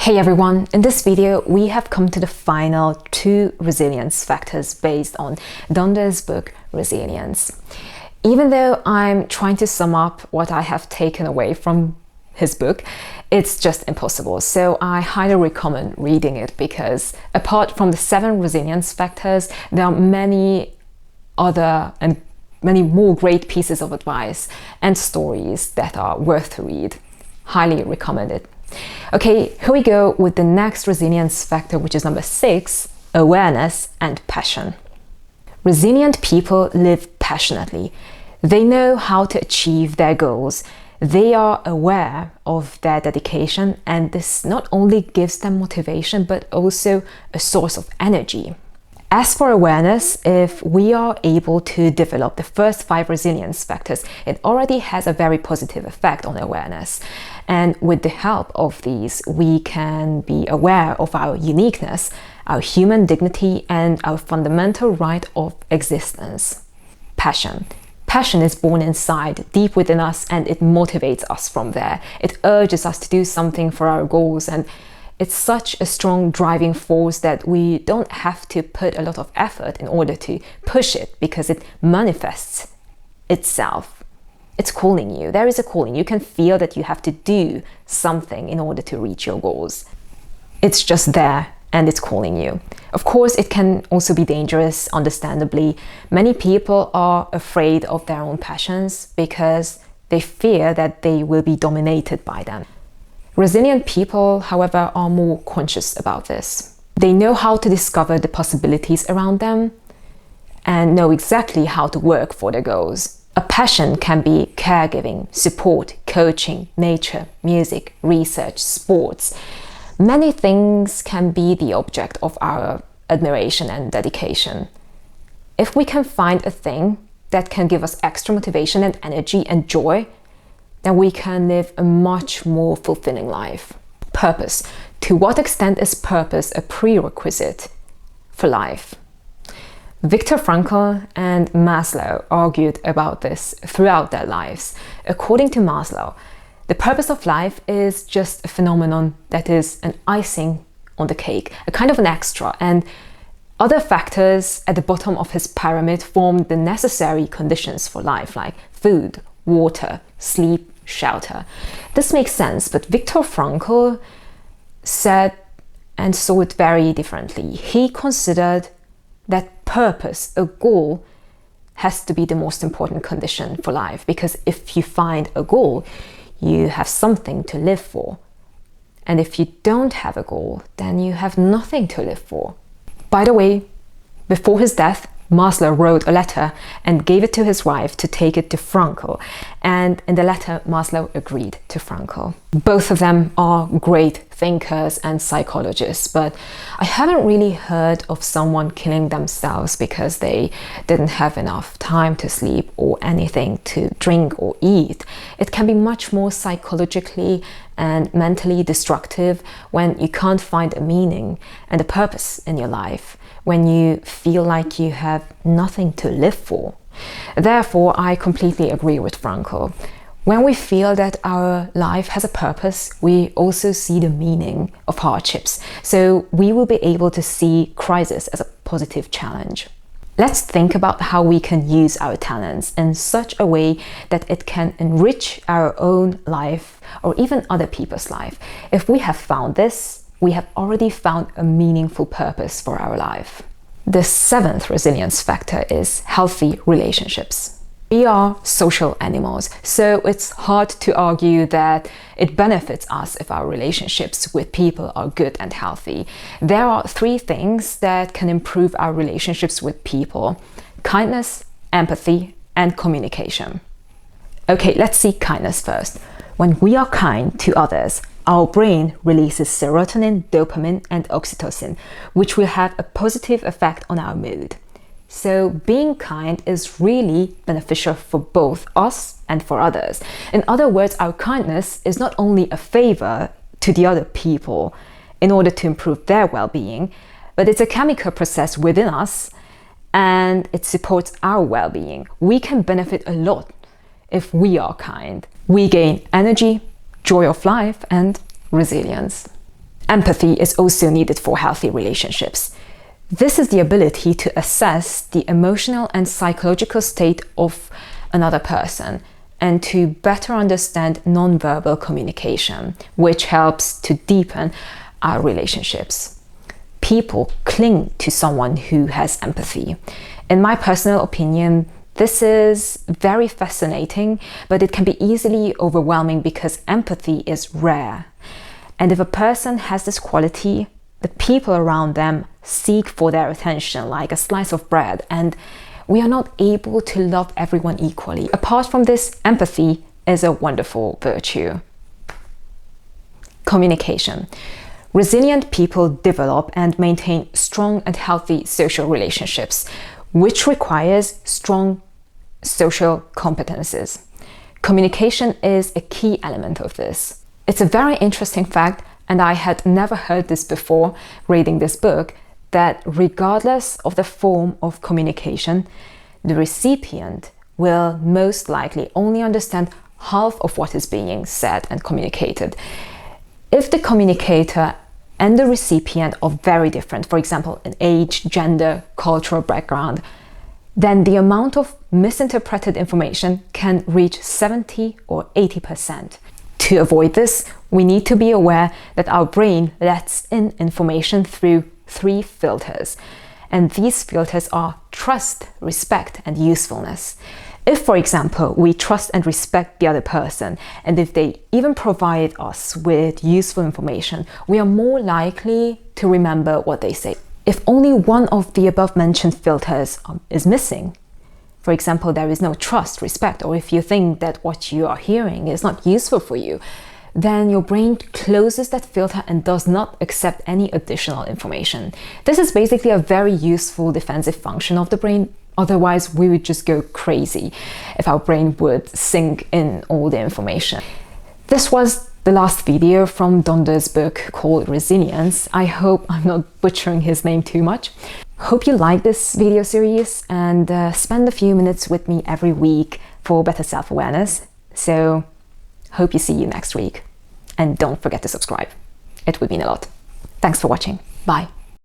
Hey everyone, in this video we have come to the final 2 resilience factors based on Donders' book Resilience. Even though I'm trying to sum up what I have taken away from his book, it's just impossible. So I highly recommend reading it because apart from the 7 resilience factors, there are many other and many more great pieces of advice and stories that are worth to read. Highly recommend it. Okay, here we go with the next resilience factor, which is number 6, awareness and passion. Resilient people live passionately. They know how to achieve their goals. They are aware of their dedication, and this not only gives them motivation, but also a source of energy. As for awareness, if we are able to develop the first 5 resilience factors, it already has a very positive effect on awareness. And with the help of these, we can be aware of our uniqueness, our human dignity, and our fundamental right of existence. Passion. Passion is born inside, deep within us, and it motivates us from there. It urges us to do something for our goals, and it's such a strong driving force that we don't have to put a lot of effort in order to push it because it manifests itself. It's calling you. There is a calling. You can feel that you have to do something in order to reach your goals. It's just there and it's calling you. Of course, it can also be dangerous, understandably. Many people are afraid of their own passions because they fear that they will be dominated by them. Resilient people, however, are more conscious about this. They know how to discover the possibilities around them and know exactly how to work for their goals. A passion can be caregiving, support, coaching, nature, music, research, sports. Many things can be the object of our admiration and dedication. If we can find a thing that can give us extra motivation and energy and joy, then we can live a much more fulfilling life. Purpose. To what extent is purpose a prerequisite for life? Viktor Frankl and Maslow argued about this throughout their lives. According to Maslow, the purpose of life is just a phenomenon that is an icing on the cake, a kind of an extra, and other factors at the bottom of his pyramid form the necessary conditions for life, like food, water, sleep, shelter. This makes sense, but Viktor Frankl said and saw it very differently. He considered that purpose, a goal, has to be the most important condition for life, because if you find a goal, you have something to live for. And if you don't have a goal, then you have nothing to live for. By the way, before his death, Maslow wrote a letter and gave it to his wife to take it to Frankl. And in the letter, Maslow agreed to Frankl. Both of them are great thinkers and psychologists, but I haven't really heard of someone killing themselves because they didn't have enough time to sleep or anything to drink or eat. It can be much more psychologically and mentally destructive when you can't find a meaning and a purpose in your life, when you feel like you have nothing to live for. Therefore, I completely agree with Frankl. When we feel that our life has a purpose, we also see the meaning of hardships. So we will be able to see crisis as a positive challenge. Let's think about how we can use our talents in such a way that it can enrich our own life or even other people's life. If we have found this, we have already found a meaningful purpose for our life. The 7th resilience factor is healthy relationships. We are social animals, so it's hard to argue that it benefits us if our relationships with people are good and healthy. There are 3 things that can improve our relationships with people: kindness, empathy, and communication. Okay, let's see kindness first. When we are kind to others, our brain releases serotonin, dopamine, and oxytocin, which will have a positive effect on our mood. So being kind is really beneficial for both us and for others. In other words, our kindness is not only a favor to the other people in order to improve their well-being, but it's a chemical process within us and it supports our well-being. We can benefit a lot if we are kind. We gain energy, joy of life, and resilience. Empathy is also needed for healthy relationships. This is the ability to assess the emotional and psychological state of another person and to better understand nonverbal communication, which helps to deepen our relationships. People cling to someone who has empathy. In my personal opinion, this is very fascinating, but it can be easily overwhelming because empathy is rare. And if a person has this quality, the people around them seek for their attention like a slice of bread, and we are not able to love everyone equally. Apart from this, empathy is a wonderful virtue. Communication. Resilient people develop and maintain strong and healthy social relationships, which requires strong social competences. Communication is a key element of this. It's a very interesting fact, and I had never heard this before reading this book, that regardless of the form of communication, the recipient will most likely only understand half of what is being said and communicated. If the communicator and the recipient are very different, for example, in age, gender, cultural background, then the amount of misinterpreted information can reach 70 or 80%. To avoid this, we need to be aware that our brain lets in information through 3 filters. And these filters are trust, respect, and usefulness. If, for example, we trust and respect the other person, and if they even provide us with useful information, we are more likely to remember what they say. If only one of the above-mentioned filters is missing, for example, there is no trust, respect, or if you think that what you are hearing is not useful for you, then your brain closes that filter and does not accept any additional information. This is basically a very useful defensive function of the brain. Otherwise, we would just go crazy if our brain would sink in all the information. This was the last video from Donders' book called Resilience. I hope I'm not butchering his name too much. Hope you like this video series and spend a few minutes with me every week for better self-awareness. So, hope you see you next week. And don't forget to subscribe. It would mean a lot. Thanks for watching. Bye.